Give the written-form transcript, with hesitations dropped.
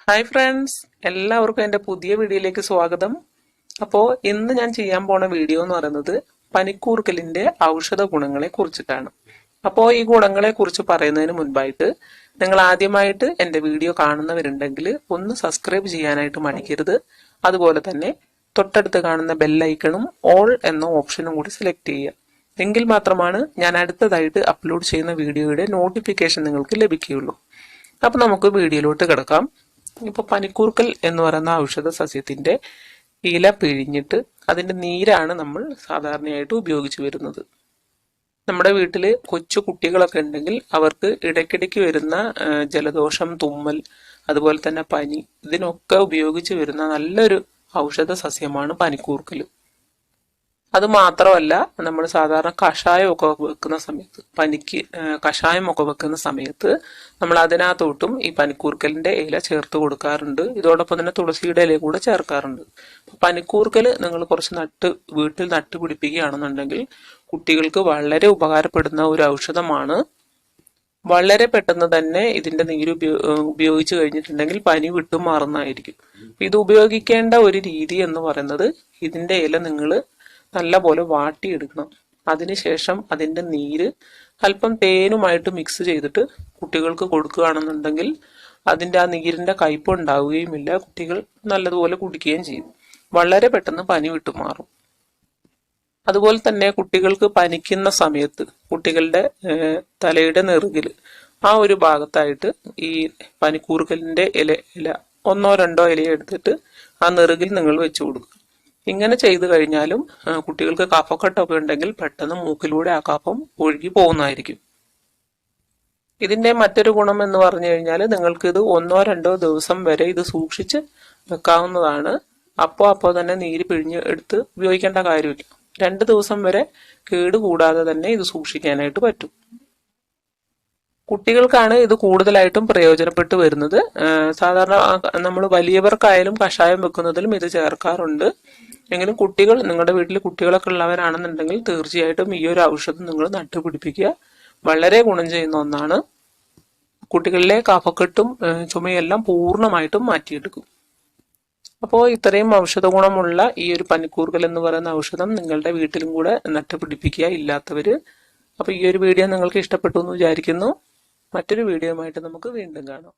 Hi friends, എല്ലാവർക്കും എൻ്റെ പുതിയ വീഡിയോയിലേക്ക് സ്വാഗതം. അപ്പോൾ ഇന്ന് ഞാൻ ചെയ്യാൻ പോണ വീഡിയോ എന്ന് പറയുന്നത് പനിക്കൂർക്കലിൻ്റെ ഔഷധ ഗുണങ്ങളെ കുറിച്ചിട്ടാണ്. അപ്പോൾ ഈ ഗുണങ്ങളെ കുറിച്ച് പറയുന്നതിന് മുൻപായിട്ട് നിങ്ങൾ ആദ്യമായിട്ട് എൻ്റെ വീഡിയോ കാണുന്നവരുണ്ടെങ്കിൽ ഒന്ന് സബ്സ്ക്രൈബ് ചെയ്യാനായിട്ട് മടിക്കരുത്. അതുപോലെ തന്നെ തൊട്ടടുത്ത് കാണുന്ന ബെല്ലൈക്കണും ഓൾ എന്ന ഓപ്ഷനും കൂടി സെലക്ട് ചെയ്യുക. എങ്കിൽ മാത്രമാണ് ഞാൻ അടുത്തതായിട്ട് അപ്ലോഡ് ചെയ്യുന്ന വീഡിയോയുടെ നോട്ടിഫിക്കേഷൻ നിങ്ങൾക്ക് ലഭിക്കുകയുള്ളൂ. അപ്പം നമുക്ക് വീഡിയോയിലോട്ട് കിടക്കാം. ഇപ്പോൾ പനിക്കൂർക്കൽ എന്ന് പറയുന്ന ഔഷധ സസ്യത്തിന്റെ ഇല പിഴിഞ്ഞിട്ട് അതിന്റെ നീരാണ് നമ്മൾ സാധാരണയായിട്ട് ഉപയോഗിച്ചു വരുന്നത്. നമ്മുടെ വീട്ടിൽ കൊച്ചു കുട്ടികളൊക്കെ ഉണ്ടെങ്കിൽ അവർക്ക് ഇടയ്ക്കിടയ്ക്ക് വരുന്ന ജലദോഷം, തുമ്മൽ, അതുപോലെ തന്നെ പനി, ഇതിനൊക്കെ ഉപയോഗിച്ചു വരുന്ന നല്ലൊരു ഔഷധ സസ്യമാണ് പനിക്കൂർക്കൽ. അത് മാത്രമല്ല, നമ്മൾ സാധാരണ കഷായമൊക്കെ വെക്കുന്ന സമയത്ത്, പനിക്ക് കഷായമൊക്കെ വെക്കുന്ന സമയത്ത് നമ്മൾ അതിനകത്തോട്ടും ഈ പനിക്കൂർക്കലിന്റെ ഇല ചേർത്ത് കൊടുക്കാറുണ്ട്. ഇതോടൊപ്പം തന്നെ തുളസിയുടെ ഇല കൂടെ ചേർക്കാറുണ്ട്. പനിക്കൂർക്കൽ നിങ്ങൾ കുറച്ച് വീട്ടിൽ നട്ടുപിടിപ്പിക്കുകയാണെന്നുണ്ടെങ്കിൽ കുട്ടികൾക്ക് വളരെ ഉപകാരപ്പെടുന്ന ഒരു ഔഷധമാണ്. വളരെ പെട്ടെന്ന് തന്നെ ഇതിന്റെ നീര് ഉപയോഗിച്ചു കഴിഞ്ഞിട്ടുണ്ടെങ്കിൽ പനി വിട്ടുമാറുന്നതായിരിക്കും. ഇത് ഉപയോഗിക്കേണ്ട ഒരു രീതി എന്ന് പറയുന്നത്, ഇതിന്റെ ഇല നിങ്ങൾ നല്ലപോലെ വാട്ടിയെടുക്കണം. അതിനുശേഷം അതിന്റെ നീര് അല്പം തേനുമായിട്ട് മിക്സ് ചെയ്തിട്ട് കുട്ടികൾക്ക് കൊടുക്കുകയാണെന്നുണ്ടെങ്കിൽ അതിന്റെ ആ നീരിന്റെ കയ്പ് ഉണ്ടാവുകയുമില്ല. കുട്ടികൾ നല്ലതുപോലെ കുടിക്കുകയും ചെയ്യും. വളരെ പെട്ടെന്ന് പനി വിട്ടുമാറും. അതുപോലെ തന്നെ കുട്ടികൾക്ക് പനിക്കുന്ന സമയത്ത് കുട്ടികളുടെ തലയുടെ നെറുകിൽ ആ ഒരു ഭാഗത്തായിട്ട് ഈ പനിക്കൂർക്കലിന്റെ ഇല ഒന്നോ രണ്ടോ ഇല എടുത്തിട്ട് ആ നെറുകിൽ നിങ്ങൾ വെച്ചു കൊടുക്കുക. ഇങ്ങനെ ചെയ്തു കഴിഞ്ഞാലും കുട്ടികൾക്ക് കഫക്കെട്ടൊക്കെ ഉണ്ടെങ്കിൽ പെട്ടെന്ന് മൂക്കിലൂടെ ആ കഫം ഒഴുകി പോകുന്നതായിരിക്കും. ഇതിന്റെ മറ്റൊരു ഗുണം എന്ന് പറഞ്ഞു കഴിഞ്ഞാൽ, നിങ്ങൾക്ക് ഇത് 1-2 ദിവസം വരെ ഇത് സൂക്ഷിച്ച് വെക്കാവുന്നതാണ്. അപ്പോൾ തന്നെ നീര് പിഴിഞ്ഞ് എടുത്ത് ഉപയോഗിക്കേണ്ട കാര്യമില്ല. 2 ദിവസം വരെ കേടുകൂടാതെ തന്നെ ഇത് സൂക്ഷിക്കാനായിട്ട് പറ്റും. കുട്ടികൾക്കാണ് ഇത് കൂടുതലായിട്ടും പ്രയോജനപ്പെട്ടു വരുന്നത്. സാധാരണ നമ്മൾ വലിയവർക്കായാലും കഷായം വെക്കുന്നതിലും ഇത് ചേർക്കാറുണ്ട്. എങ്കിലും കുട്ടികൾ, നിങ്ങളുടെ വീട്ടിൽ കുട്ടികളൊക്കെ ഉള്ളവരാണെന്നുണ്ടെങ്കിൽ തീർച്ചയായിട്ടും ഈ ഒരു ഔഷധം നിങ്ങൾ നട്ടുപിടിപ്പിക്കുക. വളരെ ഗുണം ചെയ്യുന്ന ഒന്നാണ്. കുട്ടികളിലെ കഫക്കെട്ടും ചുമയെല്ലാം പൂർണ്ണമായിട്ടും മാറ്റിയെടുക്കും. അപ്പോൾ ഇത്രയും ഔഷധ ഗുണമുള്ള ഈ ഒരു പനിക്കൂർക്കൽ എന്ന് പറയുന്ന ഔഷധം നിങ്ങളുടെ വീട്ടിലും കൂടെ നട്ടുപിടിപ്പിക്കുക, ഇല്ലാത്തവര്. അപ്പോൾ ഈ ഒരു വീഡിയോ നിങ്ങൾക്ക് ഇഷ്ടപ്പെട്ടു എന്ന് വിചാരിക്കുന്നു. മറ്റൊരു വീഡിയോയുമായിട്ട് നമുക്ക് വീണ്ടും കാണാം.